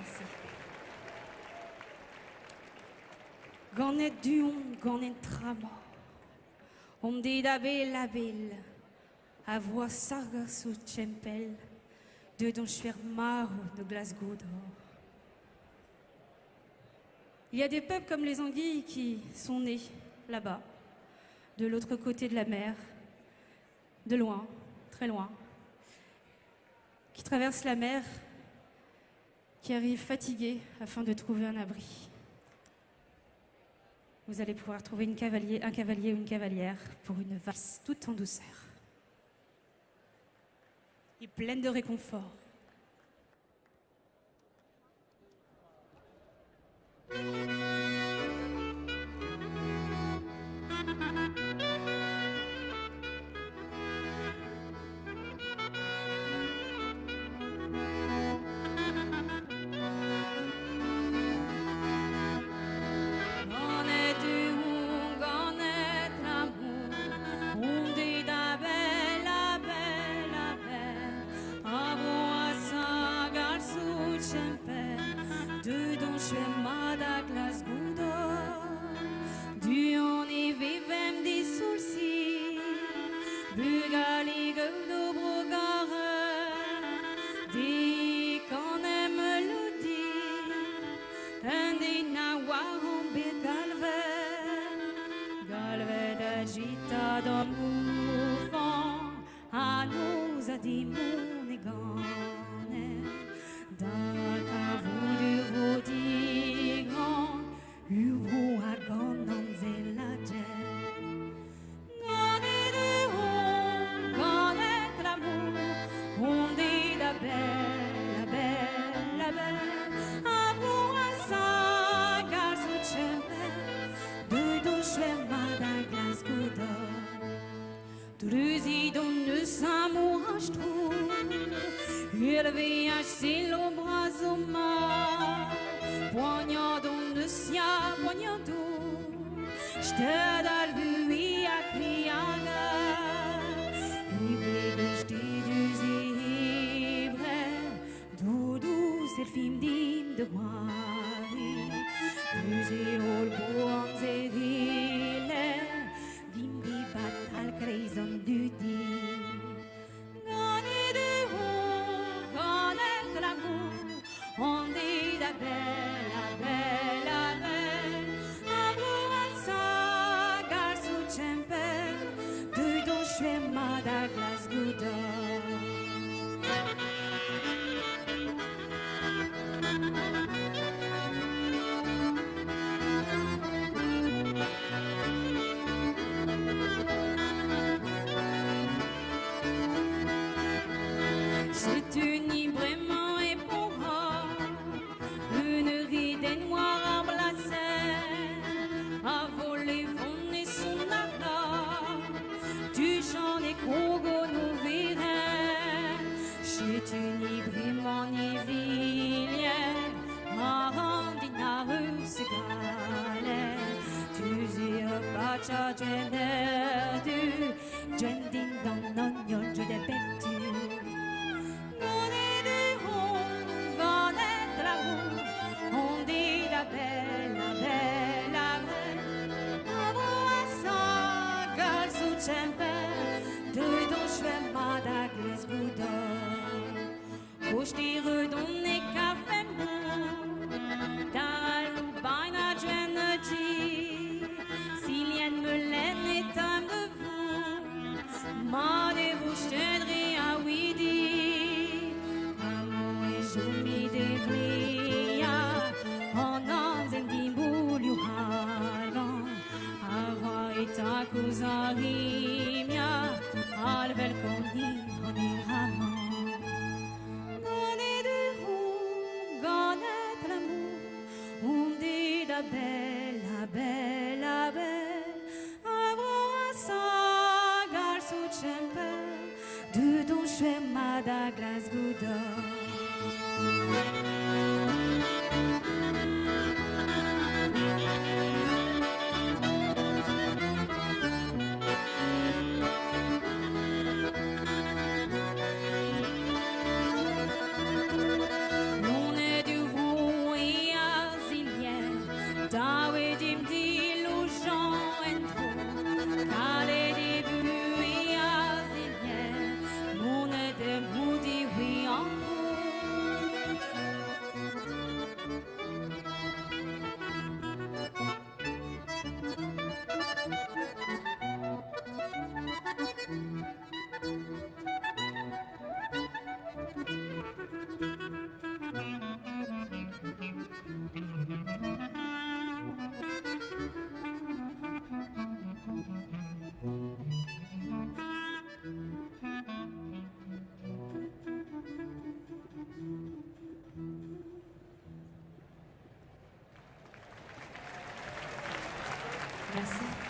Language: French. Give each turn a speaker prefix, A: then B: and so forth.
A: Merci. Ganet duon, ganet tramo. Dit d'abe la belle, à voix sarga sous chempel, de don schwermaro de Glasgow d'or. Il y a des peuples comme les anguilles qui sont nés là-bas, de l'autre côté de la mer, de loin, très loin, qui traversent la mer, qui arrivent fatigués afin de trouver un abri. Vous allez pouvoir trouver un cavalier ou une cavalière pour une valse toute en douceur et pleine de réconfort.
B: On est du
A: Merci.